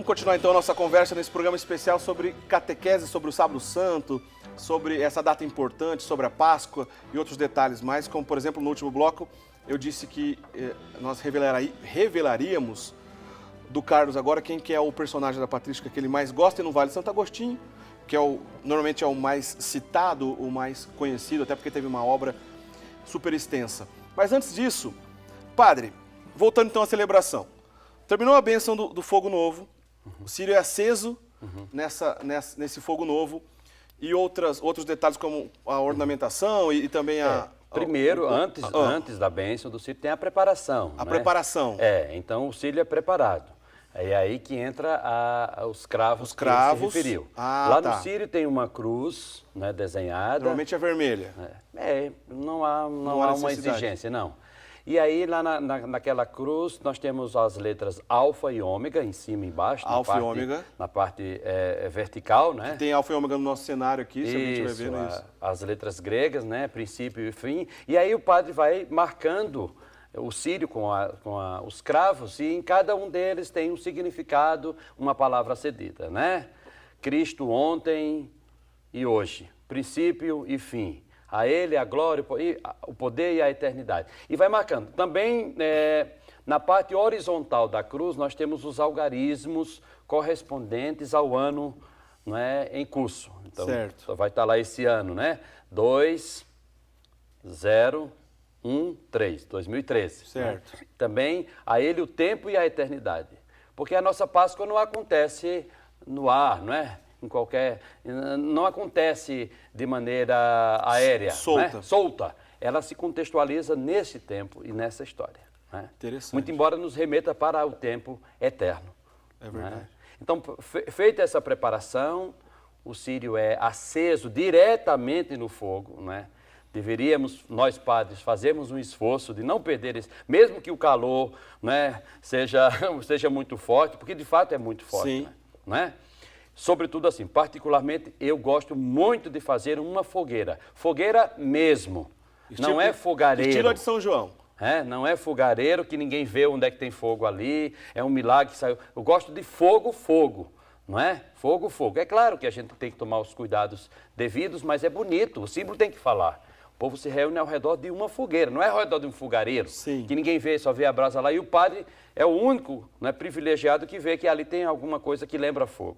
Vamos continuar então a nossa conversa nesse programa especial sobre catequese, sobre o Sábado Santo, sobre essa data importante, sobre a Páscoa e outros detalhes mais, como por exemplo no último bloco eu disse que nós revelaríamos do Carlos agora quem que é o personagem da patrística que ele mais gosta e no Vale de Santo Agostinho, que normalmente é o mais citado, o mais conhecido, até porque teve uma obra super extensa. Mas antes disso, padre, voltando então à celebração, terminou a bênção do fogo novo, o círio é aceso nesse fogo novo e outros detalhes como a ornamentação e também a... Primeiro, antes da bênção do círio, tem a preparação. A preparação. Então o círio é preparado. É aí que entra os cravos que ele se referiu. Lá no círio tem uma cruz, né, desenhada. Normalmente é vermelha. Não há uma exigência, não. E aí lá naquela cruz nós temos as letras alfa e ômega em cima e embaixo. Alfa e ômega. Na parte vertical, né? Que tem alfa e ômega no nosso cenário aqui, se a gente vai vendo isso. As letras gregas, né? Princípio e fim. E aí o padre vai marcando o círio com os cravos e em cada um deles tem um significado, uma palavra cedida, né? Cristo ontem e hoje, princípio e fim. A Ele a glória, o poder e a eternidade. E vai marcando. Também, na parte horizontal da cruz, nós temos os algarismos correspondentes ao ano, não é, em curso. Então, certo. Só vai estar lá esse ano, né? 2013. Certo. Né? Também a Ele o tempo e a eternidade. Porque a nossa Páscoa não acontece no ar, não é? Não acontece de maneira aérea, solta. Né? Solta. Ela se contextualiza nesse tempo e nessa história. Né? Interessante. Muito embora nos remeta para o tempo eterno. É verdade. Né? Então, feita essa preparação, o círio é aceso diretamente no fogo, né? Deveríamos, nós padres, fazermos um esforço de não perder esse, mesmo que o calor, né, seja muito forte, porque de fato é muito forte. Sim. Né? Sobretudo assim, particularmente eu gosto muito de fazer uma fogueira. Fogueira mesmo, não é fogareiro. Estilo de São João. Não é fogareiro que ninguém vê onde é que tem fogo ali, é um milagre que saiu. Eu gosto de fogo, não é? Fogo. É claro que a gente tem que tomar os cuidados devidos, mas é bonito, o símbolo tem que falar. O povo se reúne ao redor de uma fogueira, não é ao redor de um fogareiro, sim, que ninguém vê, só vê a brasa lá. E o padre é o único, né, privilegiado que vê que ali tem alguma coisa que lembra fogo.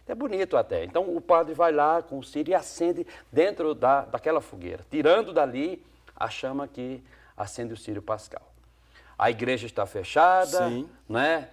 É bonito até. Então o padre vai lá com o círio e acende dentro daquela fogueira, tirando dali a chama que acende o círio pascal. A igreja está fechada, sim, né?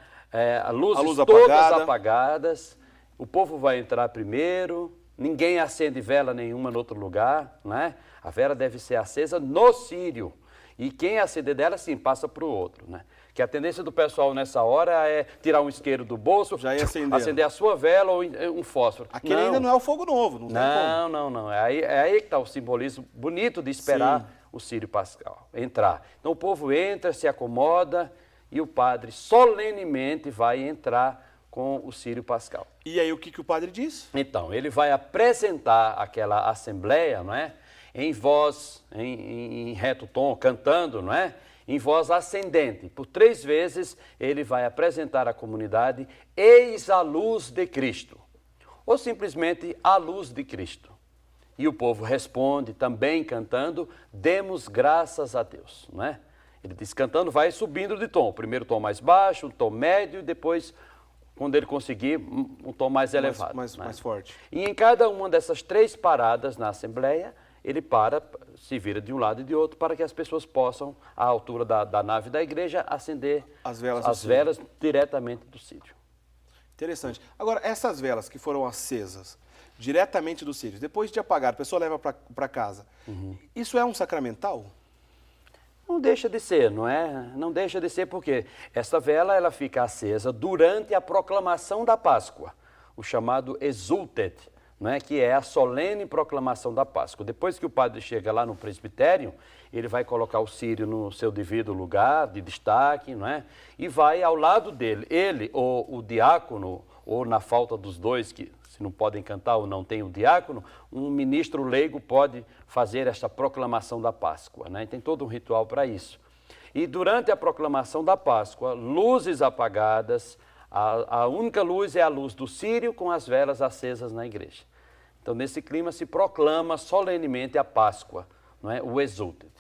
Luzes todas apagadas, o povo vai entrar primeiro, ninguém acende vela nenhuma em outro lugar, né? A vela deve ser acesa no círio. E quem acender dela, sim, passa para o outro, né? Que a tendência do pessoal nessa hora é tirar um isqueiro do bolso, já acender a sua vela ou um fósforo. Aquele ainda não é o fogo novo, não tem como. Não. É aí que está o simbolismo bonito de esperar, sim, o círio pascal entrar. Então o povo entra, se acomoda e o padre solenemente vai entrar com o círio pascal. E aí o que o padre diz? Então, ele vai apresentar aquela assembleia, não é? Em voz, em reto tom, cantando, não é? Em voz ascendente. Por 3 vezes ele vai apresentar à comunidade: eis a luz de Cristo. Ou simplesmente a luz de Cristo. E o povo responde também cantando: demos graças a Deus, não é? Ele diz cantando, vai subindo de tom. O primeiro tom mais baixo, um tom médio e depois, quando ele conseguir, um tom mais elevado. Mais forte. E em cada uma dessas 3 paradas na Assembleia, ele se vira de um lado e de outro para que as pessoas possam, à altura da nave da igreja, acender as velas diretamente do círio. Interessante. Agora, essas velas que foram acesas diretamente do círio, depois de apagar, a pessoa leva para casa, isso é um sacramental? Não deixa de ser, não é? Não deixa de ser porque essa vela ela fica acesa durante a proclamação da Páscoa, o chamado Exultet, não é? Que é a solene proclamação da Páscoa. Depois que o padre chega lá no presbitério, ele vai colocar o círio no seu devido lugar de destaque, não é? E vai ao lado dele, ele ou o diácono, ou na falta dos dois, que se não podem cantar ou não tem o diácono, um ministro leigo pode fazer esta proclamação da Páscoa, né? Tem todo um ritual para isso. E durante a proclamação da Páscoa, luzes apagadas, A única luz é a luz do círio com as velas acesas na igreja. Então, nesse clima se proclama solenemente a Páscoa, não é? O Exultet.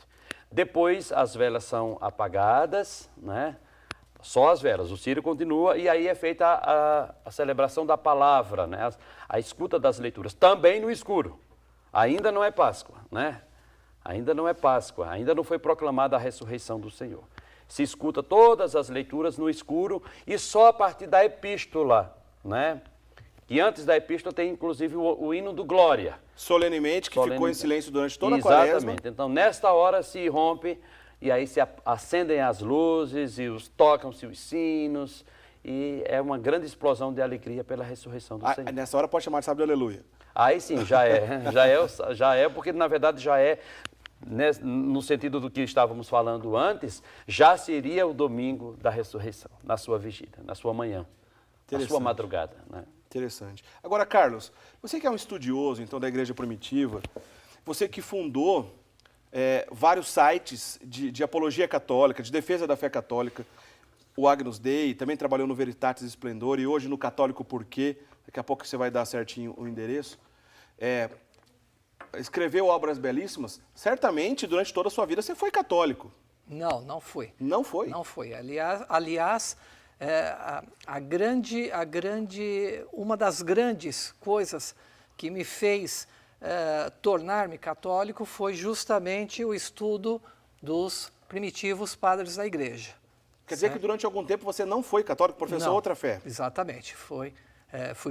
Depois, as velas são apagadas, né? Só as velas, o círio continua e aí é feita a celebração da palavra, né? A escuta das leituras, também no escuro. Ainda não é Páscoa, né? Ainda não é Páscoa, ainda não foi proclamada a ressurreição do Senhor. Se escuta todas as leituras no escuro e só a partir da epístola, né? E antes da epístola tem inclusive o hino do Glória. Solenemente, que ficou em silêncio durante toda a quaresma. Exatamente. Então, nesta hora se rompe e aí se acendem as luzes e tocam-se os sinos e é uma grande explosão de alegria pela ressurreição do Senhor. Nessa hora pode chamar de sábado de aleluia. Aí sim, já é, porque na verdade já é, né, no sentido do que estávamos falando antes, já seria o domingo da ressurreição, na sua vigília, na sua manhã, na sua madrugada, né? Interessante. Agora, Carlos, você que é um estudioso, então, da igreja primitiva, você que fundou vários sites de apologia católica, de defesa da fé católica, o Agnus Dei, também trabalhou no Veritatis Splendor e hoje no Católico Por Quê, daqui a pouco você vai dar certinho o endereço, escreveu obras belíssimas, certamente durante toda a sua vida você foi católico. Não, não fui. Não foi? Não foi. Aliás, uma das grandes coisas que me fez tornar-me católico foi justamente o estudo dos primitivos padres da igreja. Quer dizer que durante algum tempo você não foi católico, professou outra fé? Exatamente. Fui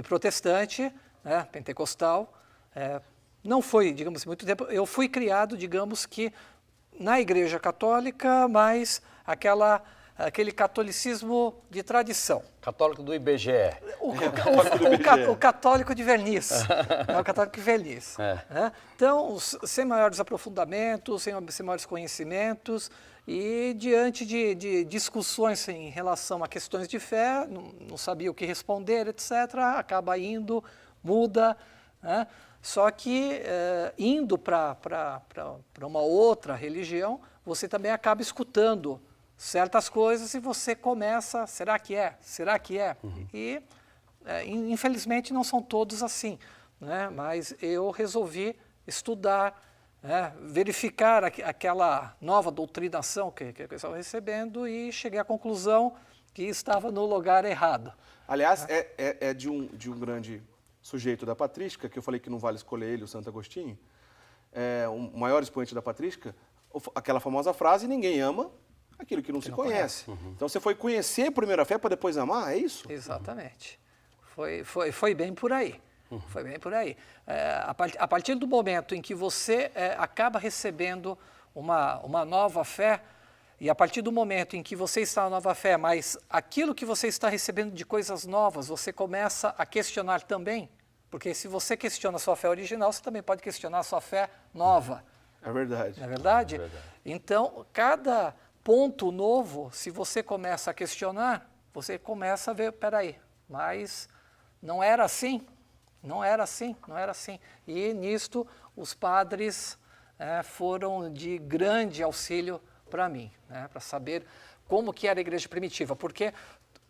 protestante, né, pentecostal. Não foi, digamos, muito tempo. Eu fui criado, digamos que, na igreja católica, mas aquele catolicismo de tradição. Católico do IBGE. O católico de verniz. O católico de verniz. Né? Então, sem maiores aprofundamentos, sem maiores conhecimentos, e diante de discussões em relação a questões de fé, não sabia o que responder, etc., acaba indo, muda, né? Só que indo para uma outra religião, você também acaba escutando certas coisas e você começa, será que é? Será que é? Uhum. E, infelizmente, não são todos assim, né? Mas eu resolvi estudar, verificar aquela nova doutrinação que eu estava recebendo e cheguei à conclusão que estava no lugar errado. Aliás, é de um grande sujeito da patrística, que eu falei que não vale escolher ele, o Santo Agostinho, o maior expoente da patrística, aquela famosa frase, ninguém ama aquilo que não se conhece. Uhum. Então você foi conhecer a primeira fé para depois amar, é isso? Exatamente. Foi bem por aí. Uhum. Foi bem por aí. A partir do momento em que você acaba recebendo uma nova fé, e a partir do momento em que você está na nova fé, mas aquilo que você está recebendo de coisas novas, você começa a questionar também, porque se você questiona a sua fé original, você também pode questionar a sua fé nova. É verdade. Não é verdade? É verdade. Então, cada ponto novo, se você começa a questionar, você começa a ver, peraí, mas não era assim, não era assim, não era assim. E nisto, os padres foram de grande auxílio para mim, né, para saber como que era a igreja primitiva, porque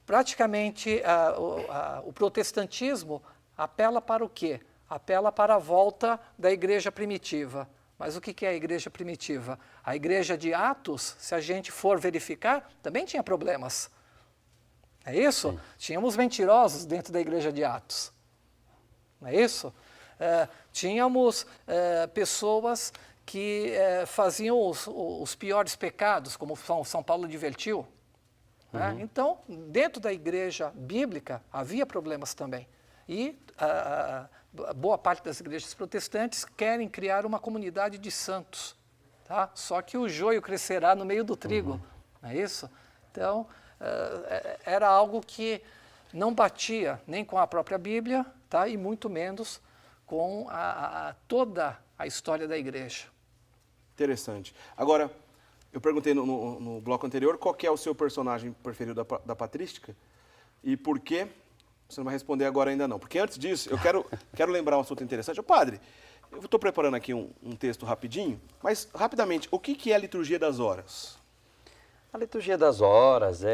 praticamente o protestantismo apela para o quê? Apela para a volta da igreja primitiva. Mas o que é a igreja primitiva? A igreja de Atos, se a gente for verificar, também tinha problemas. É isso? Sim. Tínhamos mentirosos dentro da igreja de Atos. Não é isso? Tínhamos pessoas que faziam os piores pecados, como São Paulo advertiu. Uhum. Né? Então, dentro da igreja bíblica, havia problemas também. E boa parte das igrejas protestantes querem criar uma comunidade de santos. Tá? Só que o joio crescerá no meio do trigo. Uhum. Não é isso? Então, era algo que não batia nem com a própria Bíblia, tá? E muito menos com toda a história da igreja. Interessante. Agora, eu perguntei no bloco anterior qual que é o seu personagem preferido da patrística e por quê. Você não vai responder agora ainda não. Porque antes disso, eu quero lembrar um assunto interessante. Ô, padre, eu estou preparando aqui um texto rapidinho, mas rapidamente, o que é a liturgia das horas? A liturgia das horas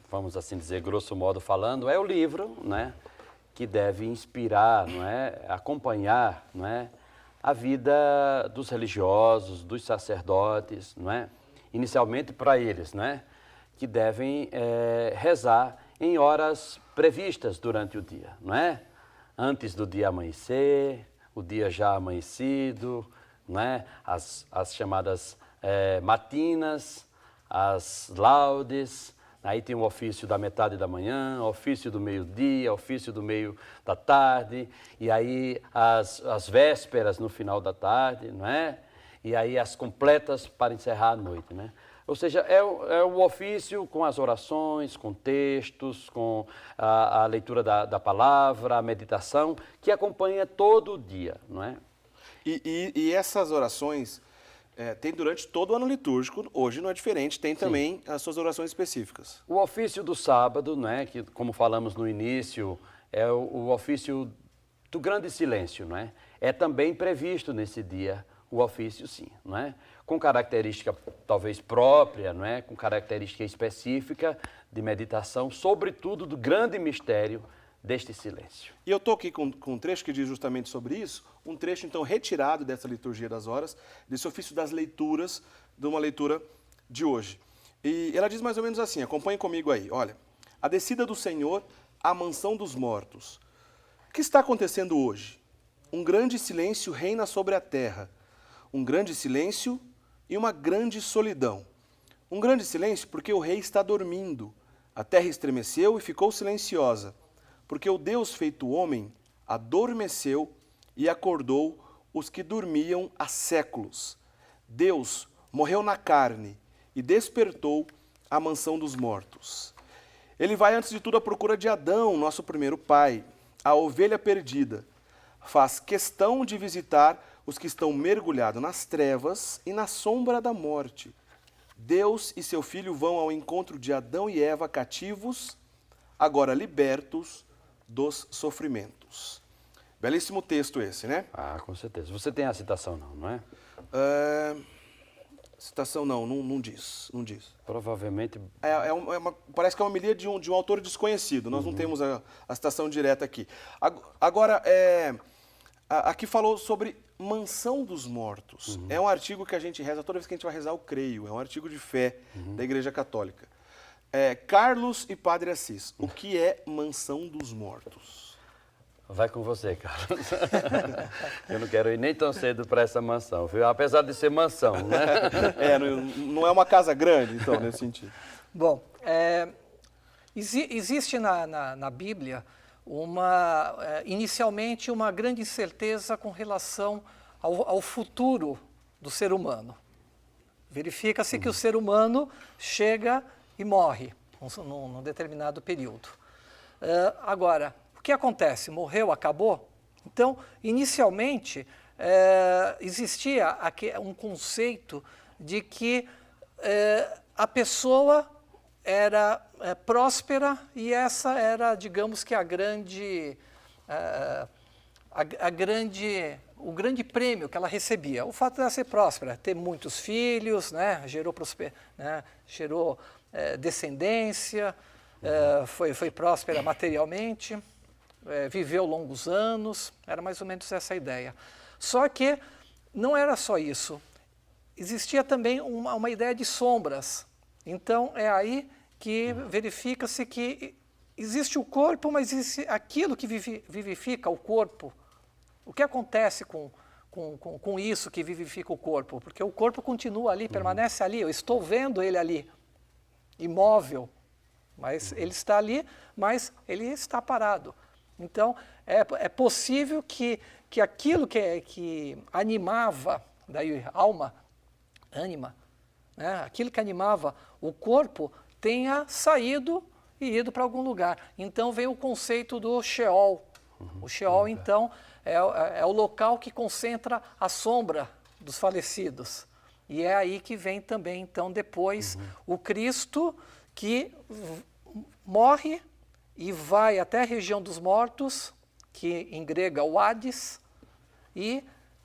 vamos assim dizer, grosso modo falando, é o livro, né, que deve inspirar, não é, acompanhar, não é, a vida dos religiosos, dos sacerdotes, não é, inicialmente para eles, não é, que devem rezar em horas previstas durante o dia, não é? Antes do dia amanhecer, o dia já amanhecido, não é? As chamadas matinas, as laudes, aí tem o ofício da metade da manhã, ofício do meio-dia, ofício do meio da tarde, e aí as vésperas no final da tarde, não é? E aí as completas para encerrar a noite, né? Ou seja, é o ofício com as orações, com textos, com a leitura da palavra, a meditação, que acompanha todo o dia, não é? E essas orações tem durante todo o ano litúrgico, hoje não é diferente, tem também as suas orações específicas. O ofício do sábado, né, que como falamos no início, é o ofício do grande silêncio, não é? É também previsto nesse dia o ofício, sim, não é? Com característica talvez própria, não é? Com característica específica de meditação, sobretudo do grande mistério deste silêncio. E eu estou aqui com um trecho que diz justamente sobre isso, um trecho então retirado dessa liturgia das horas, desse ofício das leituras, de uma leitura de hoje. E ela diz mais ou menos assim, acompanhe comigo aí, olha, a descida do Senhor à mansão dos mortos. O que está acontecendo hoje? Um grande silêncio reina sobre a terra, um grande silêncio e uma grande solidão. Um grande silêncio porque o rei está dormindo, a terra estremeceu e ficou silenciosa, porque o Deus feito homem adormeceu e acordou os que dormiam há séculos. Deus morreu na carne e despertou a mansão dos mortos. Ele vai, antes de tudo, à procura de Adão, nosso primeiro pai, a ovelha perdida. Faz questão de visitar os que estão mergulhados nas trevas e na sombra da morte. Deus e seu Filho vão ao encontro de Adão e Eva cativos, agora libertos dos sofrimentos. Belíssimo texto esse, né? Ah, com certeza. Você tem a citação não é? Citação não diz. Provavelmente... parece que é uma homilia de um autor desconhecido, nós não temos a citação direta aqui. Agora, aqui falou sobre mansão dos mortos. É um artigo que a gente reza, toda vez que a gente vai rezar, eu creio, é um artigo de fé da Igreja Católica. Carlos e Padre Assis, o que é mansão dos mortos? Vai com você, Carlos. Eu não quero ir nem tão cedo para essa mansão, viu? Apesar de ser mansão, né? Não é uma casa grande, então, nesse sentido. Bom, existe na Bíblia inicialmente uma grande incerteza com relação ao futuro do ser humano. Verifica-se que o ser humano chega e morre num determinado período. Agora, o que acontece? Morreu, acabou? Então, inicialmente, existia um conceito de que a pessoa era próspera e essa era, digamos que, o grande prêmio que ela recebia. O fato de ela ser próspera, ter muitos filhos, né, gerou descendência, foi próspera materialmente, viveu longos anos, era mais ou menos essa a ideia. Só que não era só isso, existia também uma ideia de sombras. Então é aí que verifica-se que existe o corpo, mas existe aquilo que vivifica o corpo. O que acontece com isso que vivifica o corpo? Porque o corpo continua ali, permanece ali, eu estou vendo ele ali, imóvel, mas ele está ali, mas ele está parado. Então, é possível que aquilo que animava, daí ânima, né, aquilo que animava o corpo, tenha saído e ido para algum lugar. Então, vem o conceito do Sheol. O Sheol, então, é o local que concentra a sombra dos falecidos. E é aí que vem também, então, depois, o Cristo que morre e vai até a região dos mortos, que em grego é o Hades, e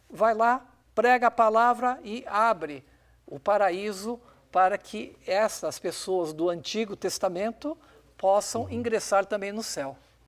vai lá, prega a palavra e abre o paraíso para que essas pessoas do Antigo Testamento possam ingressar também no céu.